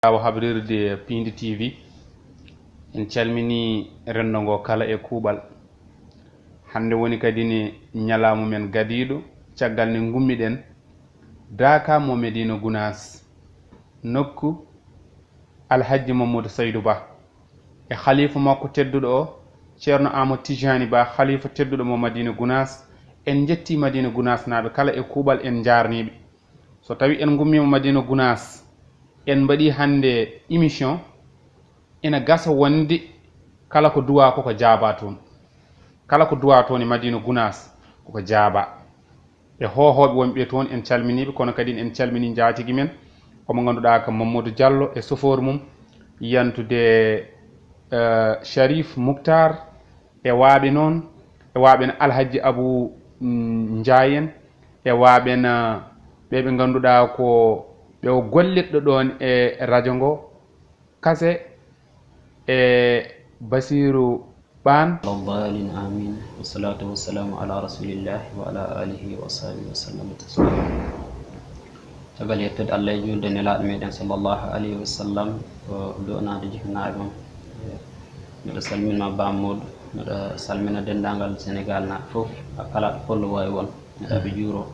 Awa habrirde Pindi TV en calmini rendo ngo kala e kuuɓal. Hande woni kadi ne ñalamu men gadiɗo caggal ne gummiɗen Daka mo Medina Gounass nokku Alhaji Mamadou Saydou Ba e khalifa makko tedduɗo o Ceerno Amadou Tijani Ba khalifa tedduɗo mo Madina Gounass. En jetti Madina Gounass naɓe kala e kuuɓal en jarniɓe. So tawi en gummima Madina Gounass en mbaɗi hande émission ina gasa wonde kala ko duwa koko jaaba toon, kala ko duwa toon e Madina Gounass koko jaaba e hohoɓe wonɓe toon en calminiɓe. Kono kadi en calmini jaatigui men omo ganduɗa ko Mamadou Diallo e chauffeur mum yantude Sharif Moukhtar e waaɓe noon e waaɓen Alhaji Abou Ndiayen e waaɓen ɓeɓe ganduɗa ko ɓe gollitɗo ɗon e radio ngo Kase e Basiru Ban. Allahumma amin wa salatu wa salamu ala rasulillah wa ala alihi wa sahbihi wa sallam taslima. Tagal yettude Allah e julde nelaɗo meɗen sallallahu alayhi wa sallam ko donade jihnaɓe mum. Mbiɗa salmina Bamodou, mbiɗa salmina dendagal Sénégal naɓe fof kala ɗo kollo wawi won mbiɗa ɓe juuro.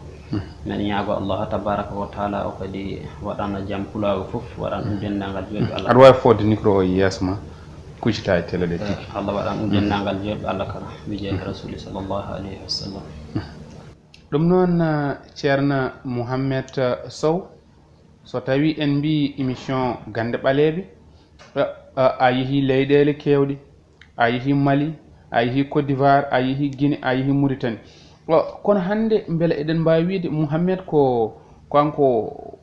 Men ñaago Allah tabaraka wa taala o kadi waɗana jaam pulago fof waɗan ɗum dendagal joɗɓe Allah. Aɗa wawi fodde micro o yeeso ma kuccita e télé ɗe tigi. Allah waɗan ɗum dendagal joɗɓe Allah kala bijeyi rasuli sallallahu alayhi wa sallam. ɗum noon Ceerno Mouhamed Sow, so tawi en mbi émission Gande Ɓaleɓe a yeehi leyɗele kewɗe, a yeehi Mali, a yeehi Côte d'Ivoire, a yeehi Guinée, a yeehi Mauritanie. Kono hande beele eɗen mbawi wiide Mouhamed ko kanko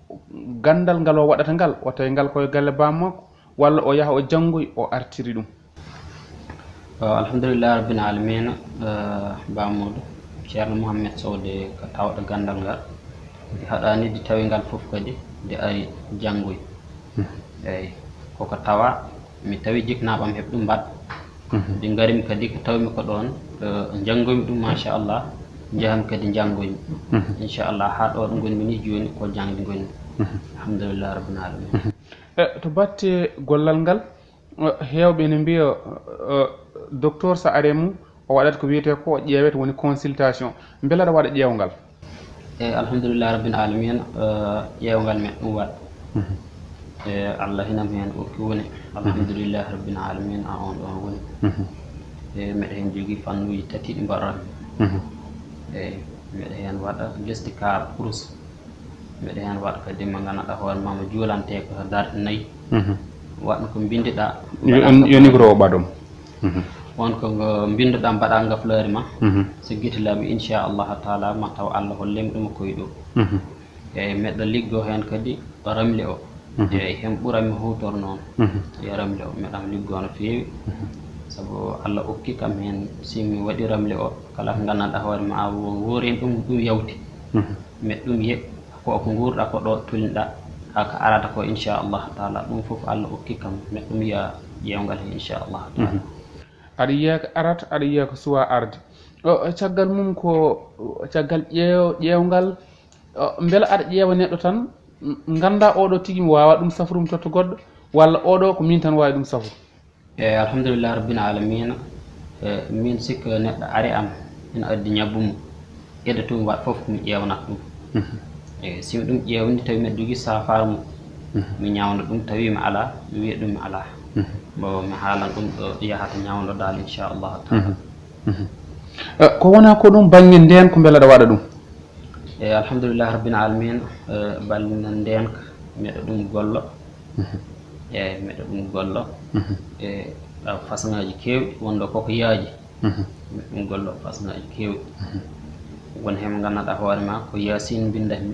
gandal ngal o waɗata ngal o tawi ngal koye galle bammakko walla o yaha o janggoy o artiri ɗum? Alhamdulillah rabbil alamin. Bamodou Ceerno Mouhamed Sow de ko tawɗo gandal ngal nde haɗani nde tawi ngal fof kadi nde ari janggoy. Eyyi koko tawa mi tawi jiknaɓam heeɓ ɗum mbaɗ nde garimi kadi ko tawmi ko ɗon janggoymi ɗum machallah jahami kadi janggoymi inchallah ha ɗo ɗo gonmi ni joni ko jangde gonmi. Alhamdulillah rabbil alamin. To batte gollal ngal hewɓe ne mbiya docteur sa are mum o waɗata ko wiyete ko ƴeewete woni consultation, beele aɗa waɗa ƴeewgal? Eyyi alhamdulillah rabbil alamin. Ƴeewgal men ɗum waɗa Allah hinam hen okki woni alhamdulillah rabbil alamin a on ɗon woni. Meɗa hen jogui fannuji tati ɗi mbaɗanmi. Eyyi meɗa hen waɗa lesdi kaara kurus, meɗa hen waɗa kadi mo ganduɗa hoore ma mo juulante ko darɗe 4 waɗa ko bindeɗa yo micro o ɓaɗom wonko bindoɗa mbaɗa gaflare ma so guite laaɓi inchallahu taala ma taw Allah hollema ɗum koye ɗo. Eyyi meɗɗo liggo hen kadi ramli o eyyi hen ɓuranmi hutoro noon e ramli o meɗam liggo no fewi saabu Allah okki kam hen simi waɗi ramli o kala ko gandanɗa hoore ma a woori hen ɗum yawti meɗ ɗum ye ko gurɗa ko ɗo tolniɗa haka arata ko inchallahu taala ɗum foof Allah okki kam meɗ ɗum yiya ƴeewgal he inchallahu taala. aɗa yiya ko arata aɗa yiya ko suwa arde caggal mum ko caggal ƴeewgal beele aɗa ƴeewa neɗɗo tan ganda oɗo tigui mi wawa ɗum safrum totta goɗɗo walla oɗo ko min tan wawi ɗum safru? Eyyi alhamdulillah rabbil alamin. Min sikka neɗɗo ari am ina addi ñabbumo ƴeɗɗotumi waɗa foof komi ƴewnata ɗum. Eyyi simi ɗum ƴewndi tawi mbiɗa jogui safare mum mi ñawna ɗum tawi mi ala mi wiya ɗum mi ala bo mi haalan ɗum ɗo yahata ñawdoɗal inchallahu taala. Ko wona ko ɗum banggue nden ko beele aɗa waɗa ɗum? Eyyi alhamdulillah rabbil alamin. Ballina ndenka meɗa ɗum gollo. Eyyi meɗa ɗum gollo e façon ngaji kewɗi wonɗo koko yaaji meɗa ɗum gollo façon ngaji kewɗi. Won hen mo gandanɗa hoore ma ko Yasin bindatmi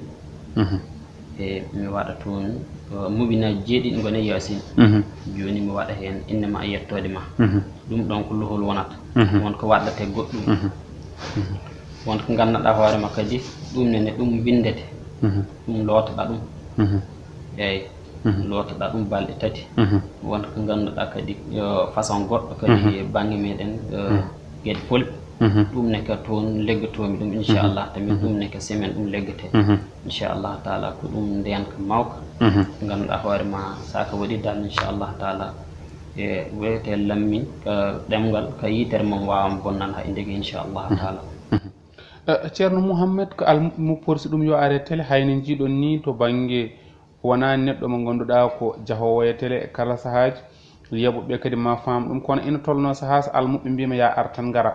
e mi waɗa toon mubinaji 7 gone Yasin. Joni mi waɗa hen innema yettode ma ɗum ɗon ko lohol wonata wonko waɗate goɗɗum wonko gandanɗa hoore ma kadi ɗum nene ɗum bindete ɗum lootoɗa ɗum. Eyyi lootoɗa ɗum balɗe 3 wonko ganduɗa kadi façon goɗɗo kadi banggue meɗen gueɗe folɓe ɗum ne ka toon leggotomi ɗum inchallah tamin ɗum ne ka semaine ɗum leggete. inchallahu taala ko ɗum ndenka mawka ganduɗa hoore ma saka waɗi dal inchallahu taala e wiyete lammi ɗemgal ka yitere mum wawama bonnan ha indegui inchallahu taala. ceerno Mouhamed ko almuɓe porsi ɗum yo are télé hayno jiiɗon ni to banggue wona neɗɗo mo ganduɗa ko jahowo e télé e kala sahaji yeɓoɓe kadi ma faam ɗum kono ina tolno saaha so almuɓe mbima ya ar tan gara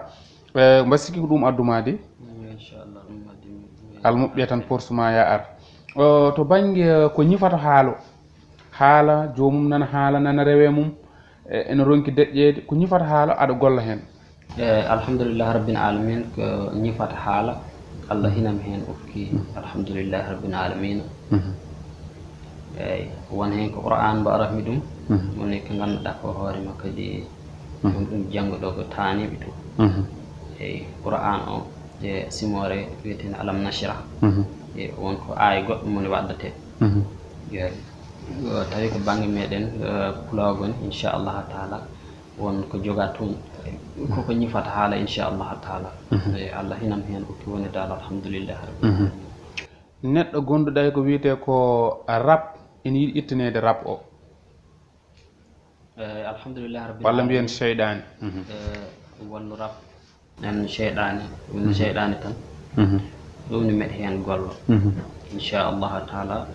mbasikki ko ɗum addumade inchallah ɗum waddimi almuɓe tan porsuma ya ar to banggue ko ñifata haala jomum nana haala nana rewe mum ene ronki deƴƴede ko ñifata haala aɗa golla hen. alhamdulillah rabbil alamin ko ñifata haala Allah hinam hen ukki alhamdulillah rabbil alamin eyyi won hen ko Qur'an mbo arafmi ɗum woni ko ganduɗa ko hoorema kadi ɗum janggoɗo ko taniɓe ɗum eyyi Qur'an o e simore wiyeteno alam nashrah e wonko aaya goɗɗo moni waddate yeyi tawi ko banggue meɗen Pulawol inchallahu taala won ko joga toon koko ñifata haala inchallahu taala e Allah hinam hen ukki woni dal alhamdulillah rabbil alamin. neɗɗo gonduɗa ko wiyete ko rap ina yiiɗi ittanede rap o alhamdulillah rabbil walla mbiyen cheyɗani wallu rap en cheyɗani woni cheyɗani tan ɗum ni meɗa hen gollo inchallahu taala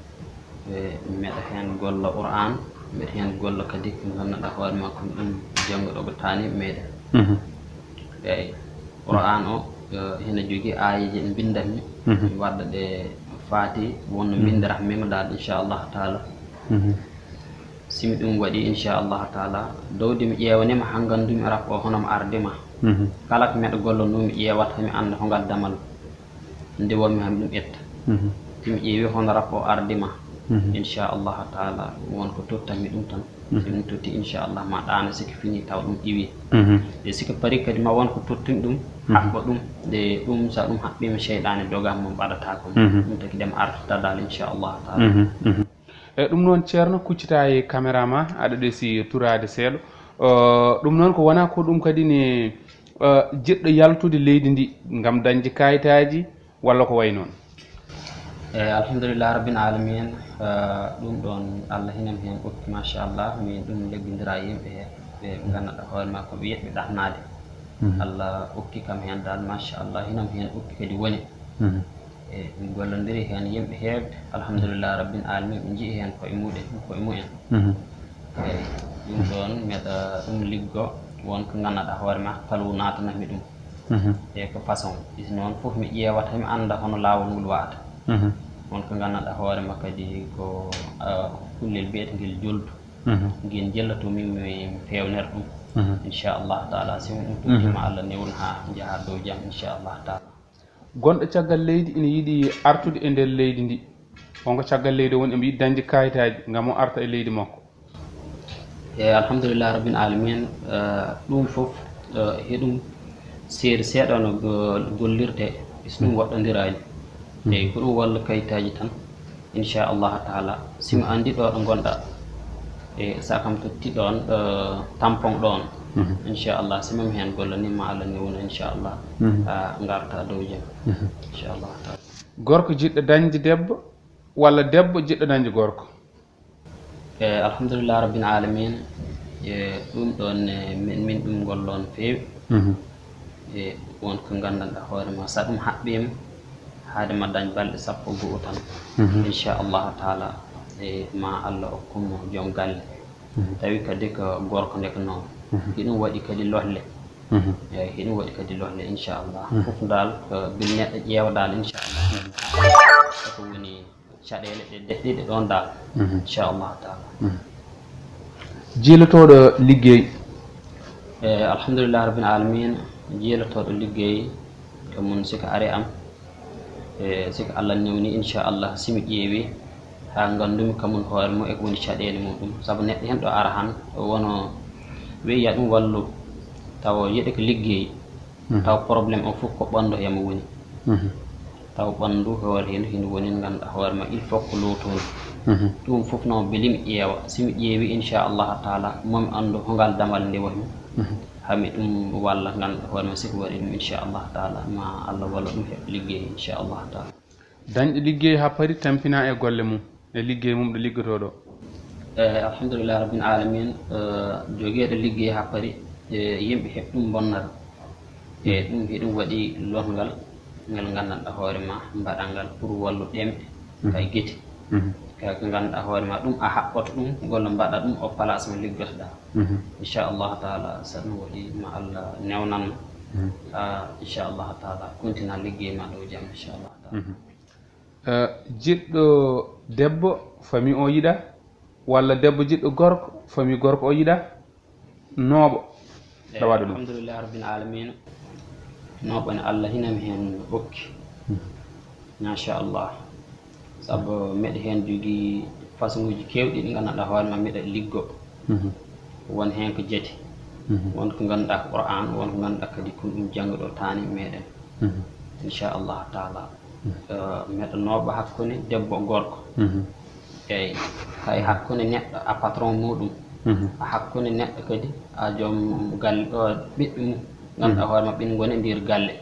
meɗa hen golla Qur'an meɗa hen golla kadi ko ganduɗa hoore ma ko ɗum janggoɗo ko tani meɗen eyyi Qur'an o hina jogui ayaji ɗe bindanmi wadda ɗe faati wonno bindiratmima dal inchallahu taala simi ɗum waɗi inchallahu taala dowde mi ƴewanima ha gandumi rap o hono mo ardima kala ko meɗa gollono mi ƴewat hami anda ho ngal damal ndewomi hami ɗum ƴetta simi ƴeewi hono rap o ardima inchallahu taala wonko tottanmi ɗum tan somi totti inchallah ma ɗana siki fini taw ɗum iwi e siki paari kadi ma wonko tottumi ɗum haɓɓa ɗum nde ɗum sa ɗum haɓɓima cheyɗane dogama mo mbaɗata ko ɗum taki ɗem artata dal inchallahu taala. ɗum noon ceerno kuccita e caméra ma aɗa ɗeesi turade seeɗa ɗum noon ko wona ko ɗum kadi ne jiɗɗo yaltude leydi ndi gam dañde kayitaji walla ko way noon. alhamdulillah rabbil alamin ɗum ɗon Allah hinam hen ukki machallah min ɗum leggidira yimɓe ɓe ganduɗa hoore ma ko wiyeɓe ɗahnade Allah ukki kam hen dal machallah hinam hen ukki kadi woni e min gollodiri hen yimɓe heewɓe alhamdulillah rabbil alamin ɓe jii hen koye mumen eyyi ɗum ɗon meɗa ɗum liggo wonko ganduɗa hoore ma palu natanami ɗum e ko façon is noon foof mi ƴewata mi anda hono lawol ngol wata wonko ganduɗa hoorema kadi ko kullel mbiyetengel joldu nguen jellato min mi fewnere ɗum inchallahu taala simi ɗum tuddima Allah newna ha jaaha dow jaam inchallahu taala. gonɗo caggal leydi ina yiiɗi artude e nder leydi ndi wonko caggal leydi woni ɓe yiiɗi dañde kayitaji gam o arta e leydi makko. alhamdulillah rabbil alamin ɗum foof heɗum seeri seeɗa no gollirte so ɗum woɗɗodirani eyyi ko ɗum walla kayitaji tan inchallahu taala simi andi ɗo ɗo gonɗa e sakam totti ɗon tampon ɗon inchallah simami hen gollanima Allah newna inchallah ha garta dow jaam inchallahu taala. gorko jiɗɗo dañde debbo walla debbo jiɗɗo dañde gorko. alhamdulillah rabbil alamin e ɗum ɗon min ɗum gollo no fewi e wonko gandanɗa hoorema sa ɗum haɓɓima haade ma dañ balɗe sappo go'o tan inchallahu taala e ma Allah okkumo joom galle tawi kadi ko gorko ndeka noon hiɗum waɗi kadi lohle eyyi hiɗum waɗi kadi lohle inchallah foof dal ko bil neɗɗo ƴeewa dal inchallah koko woni caɗele ɗe deɗɗiɗe ɗon dal inchallahu taala. jiilotoɗo liggey alhamdulillah rabbil alamin jiilotoɗo liggey ko mun siko ari am e siko Allah newni inchallah simi ƴeewi ha gandumi kamun hoore mum eko woni caɗele muɗum saabu neɗɗo hen ɗo ara han wono wiya ɗum wallu taw yiɗi ko liggey taw probléme o foof ko ɓandu hemo woni taw ɓandu hoore hen hino woni ganduɗa hoore ma il faut ko lowtodu ɗum foof noon belimi ƴeewa simi ƴeewi inchallahu taala momi andu hongal damal ndewomi hami ɗum walla ganduɗa hoore ma siko waɗi ɗum inchallahu taala ma Allah walla ɗum heɓ liggey inchallahu taala. dañɗo liggey ha pari tampina e golle mum e liggey mum ɗo liggotoɗo alhamdulillah rabbil alamin jogueɗo liggey ha pari yimɓe heɓ ɗum bonnata e ɗum hiɗum waɗi longal ngal gandanɗa hoore ma mbaɗa ngal pour walluɗeme kay guite kay ko ganduɗa hoore ma ɗum a haɓɓoto ɗum golla mbaɗa ɗum o place mo liggotoɗa inchallahu taala so ɗum waɗi ma Allah newnanma inchallahu taala continue liggey ma ɗo jaam inchallahu taala jiɗɗo debbo famille o yiɗa walla debbo jiɗɗo gorko famille gorko o yiɗa nooɓo ɗa waɗa ɗum alhamdulillah rabbil alamin nooɓo ne Allah hinami hen ɓokki machallah saabu meɗe hen jogui façon uji kewɗi ɗi ganduɗa hoore ma meɗe liggo won hen ko jeete won ko ganduɗa ko Qur'an won ko ganduɗa kadi ko ɗum janggoɗo tani meɗen inchallahu taala meɗe nooɓo hakkude debbo gorko eyyi hay hakkude neɗɗo a patron muɗum a hakkude neɗɗo kadi a joom galle ɗo ɓiɓɓe mum ganduɗa hoore ma ɓen goni e nder galle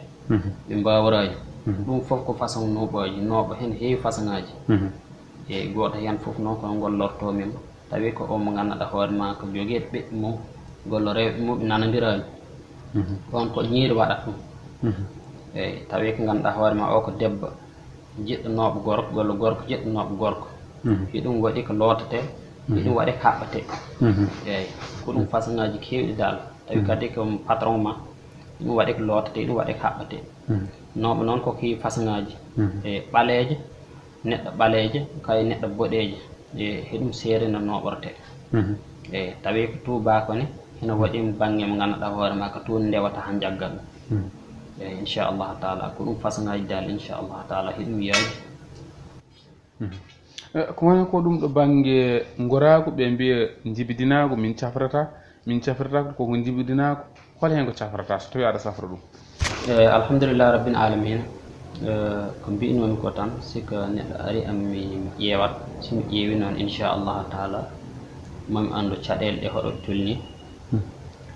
ɓe mbawraji ɗum foof ko façon nooɓoji nooɓo hen heewi façon ngaji eyyi goto hen foof noon kono gollortomimo tawi ko o mo ganduɗa hoore ma ko jogueɗo ɓiɓɓe mum gollo rewɓe mum ɓe nanodirani on ko ñiiri waɗata ɗum eyyi tawi ko ganduɗa hoore ma o ko debbo jiɗɗo nooɓo gorko golla gorko jiɗɗo nooɓo gorko hiɗum waɗi ko lootate hiɗum waɗi ko haɓɓate eyyi ko ɗum façon ngaji kewɗi dal tawi kadi ko patron ma ɗum waɗi ko lootate ɗum waɗi ko haɓɓate nooɓo noon koko heewi façon ngaji e ɓaleejo neɗɗo ɓaleejo kay neɗɗo boɗeejo e heɗum seeri no nooɓorte eyyi tawi ko tubako ne heno waɗi banggue mo ganduɗa hoore ma ko tuun ndewata ha jagga ɗum eyyi inchallahu taala ko ɗum façon ngaji dal inchallahu taala hiɗum yaaji ko wona ko ɗum ɗo banggue goragu ɓe mbiya jibidinago min cafrata koko jibidinago hol hen ko cafrata so tawi aɗa safra ɗum alhamdulillah rabbil alamin ko mbinomi ko tan siko neɗɗo ari ami ƴeewat somi ƴeewi noon inchallahu taala mami andu caɗele ɗe hoɗo tolni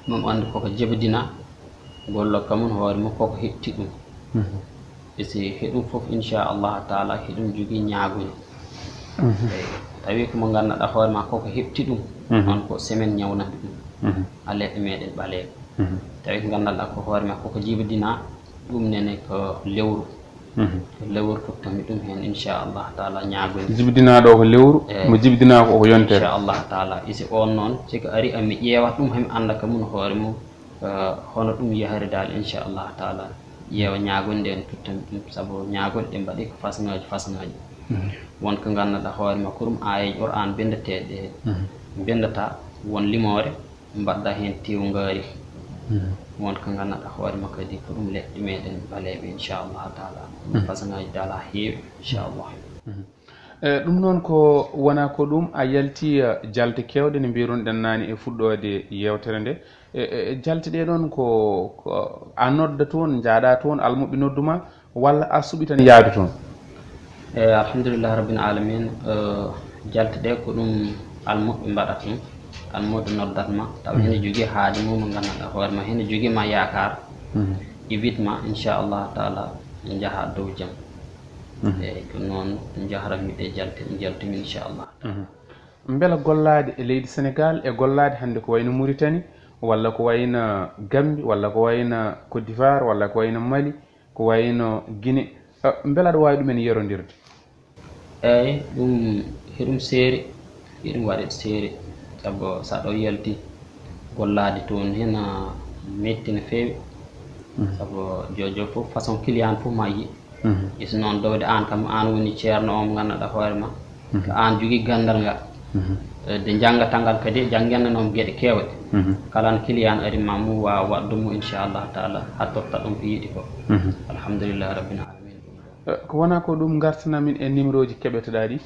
mami andu koko jibidina gollo kamum hoore mum koko hetti ɗum e si heɗum foof inchallahu taala heɗum jogui ñaagoy eyyi tawi komo ganduɗa hoore ma koko heɓti ɗum on ko semaine ñawnata ɗum ha leɗɗe meɗen ɓaleɓe tawi ko ganduɗa ko hoore ma koko jibidina ɗum nene ko lewru ko lewru tottami ɗum hen inchallahu taala ñaagoy jibidina ɗo ko lewru mo jibidina ko yontere inchallahu taala isi on noon siko ari ami ƴeewat ɗum hami anda ka mun hoore mum hono ɗum yahari dal inchallahu taala ƴeewa ñaagonde en tottami ɗum saabu ñaagonɗe ɗe mbaɗi ko façon ngaji wonko ganduɗa hoore ma ko ɗum ayeji Qur'an bendateɗe bendata won limore mbadda hen tewgari wonko ganduɗa hoore ma kadi ko ɗum leɗɗe meɗen ɓaleɓe inchallahu taala ɗum façon ngaji dal ha heewi inchallah ɗum noon ko wona ko ɗum a yalti jalte kewɗe ne mbirunoɗen nani e fuɗɗode yewtere nde jalte ɗe ɗon ko a nodda toon jaaɗa toon almuɓe nodduma walla a suuɓi tan yaadu toon alhamdulillah rabbil alamin jalte ɗe ko ɗum almuɓe mbaɗata ɗum almuɗo noddatma taw hene jogui haaju mum ganduɗa hoore ma hene jogui ma yakar ibitma inchallahu taala jaaha dow jaam eyyi ko noon jaharami ɗe jalte ɗe jaltumi inchallah beela gollade e leydi Sénégal e gollade hande ko wayno Mauritanie walla ko wayno Gambie walla ko wayno Côte d'Ivoire walla ko wayno Mali ko wayno Guinée beela aɗa wawi ɗumen yerodirde eyyi ɗum heɗum seeri heɗum waɗe seeri saabu sa ɗo yalti gollade toon hena metti no feewi saabu jojo foof façon client foof ma yi isi noon dowde an kam an woni ceerno o mo ganduɗa hoore ma ko an jogui gandal ngal de janggata ngal kadi janggennanoma gueɗe kewɗe kala client ari ma mum wawa wadduma inchallahu taala ha totta ɗum ko yiiɗi ko alhamdulillah rabbil alamin ko wona ko ɗum gartanamin e numéro ji keɓeteɗa ɗi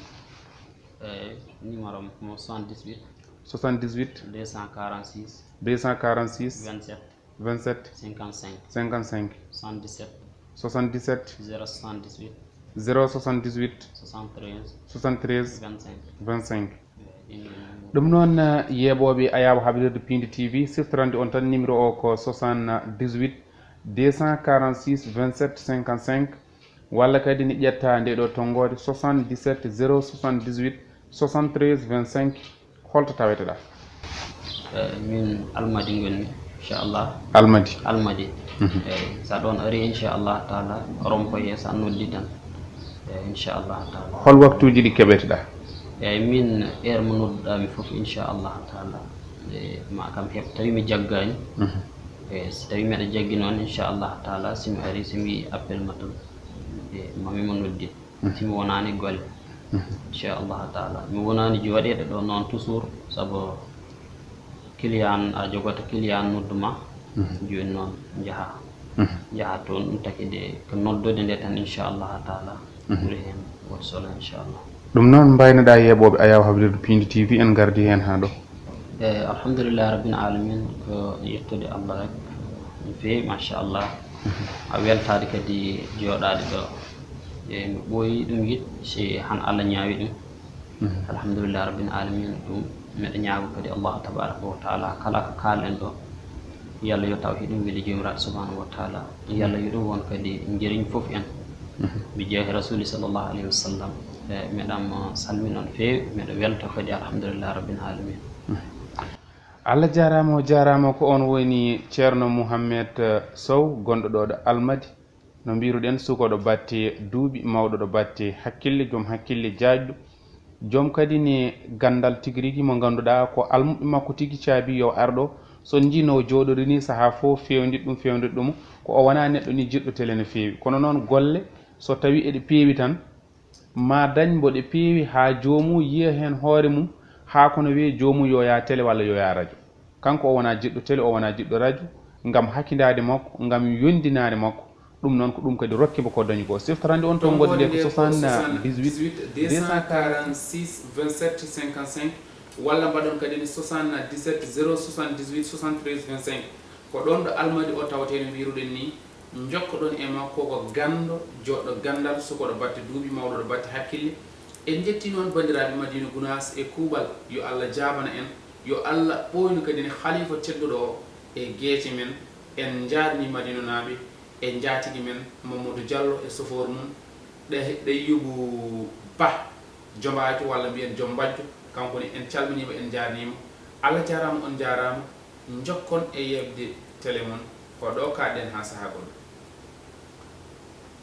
numéro mo 78 78 246 246 27 27 55 55 77 77 078 078 73 25 25 ɗum noon yeeɓoɓe ayaɓo haɓirde Pindi TV siftorande on tan numéro o ko 78 246 27 55 walla kadi ni ƴetta nde ɗo tonggode 77 078 73 25 holto taweteɗa? min Almadi gonmi inchallah. Almadi eyyi sa ɗon ari inchallah taala rompoye sa noddi tan inchallah taala. hol waktuji ɗi keɓeteɗa? eyyi min heure mo nodduɗami foof inchallah taala ma kam heɓ tawi mi jaggani e si tawi mbeɗa jaggi noon inchallah taala simi ari simi appel ma tan mamimo noddi simi wonani golle inchallah taala mi wonani jooɗeɗo ɗo noon toujours saabu client a jogota client nodduma joni noon jaaha toon ɗum taki de ko noddude nde tan inchallah taala ɓuuri hen woto solo inchallah. ɗum noon mbaynoɗa yeɓoɓe Ayaw Habibou Pindi TV en gardi hen ha ɗo. alhamdulillah rabbil alamin ko yettude Allah rek no fewi machallah a weltade kadi jooɗade ɗo e mi ɓooyi ɗum yit si han Allah ñaawi ɗum alhamdulillah rabbil alamin ɗum mbeɗa ñaago kadi Allah tabaraka wa taala kala ko kalɗen ɗo yallah yo taw hiɗum weli jomiraɗo subhanahu wa taala yallah yo ɗum won kadi jeriñ foof en mi jeehi rasuli sallllahu alayhi wa sallam meɗam salmino no fewi mbeɗa welta kadi alhamdulillah rabbil alamin. Allah jarama o jarama ko on woni ceerno Mouhamed Sow gonɗo ɗo ɗo Almadi no mbiruɗen sukoɗo batte duuɓi mawɗo ɗo batte hakkille joom hakkille jaajɗo joom kadi ne gandal tigui rigui mo ganduɗa ko almuɓe makko tigui caabi yo arɗo son jino jooɗori ni saaha fof fewndit ɗum ko o wona neɗɗo ni jiɗɗo télé no fewi kono noon golle so tawi eɗe peewi tan ma dañ mboɗe peewi ha jomum yiya hen hoore mum ha kono wiye jomum yo ya télé walla yo ya radio kanko o wona jiɗɗo télé o wona jiɗɗo radio ngam hakkidade makko ngam yondinade makko ɗum noon ko ɗum kadi rokkimo ko dañi ko siftorande on to goɗɗe ko 78 246 27 55 walla mbaɗon kadi ni 77 078 73 25 ko ɗon ɗo Almadi o tawateno mbiruɗen ni jokkoɗon e makko ko gando joɗɗo gandal sukoɗo batte duuɓi mawɗo ɗo batte hakkille en jetti noon bandiraɓe Madina Gounass e kuuɓal yo Allah jabana en yo Allah ɓoyno kadi ne khalifa tedduɗo o e gueece men en jarni Madina naaɓe e jaatigui men Mamadou Diallo e sofor mum ɗeyyubu Ba jombaki walla mbiyen joom bajjo kanko ni en calminima en jarnima Allah jarama on jarama jokkon e yebde télé mon ko ɗo kaɗen ha saaha goɗɗo.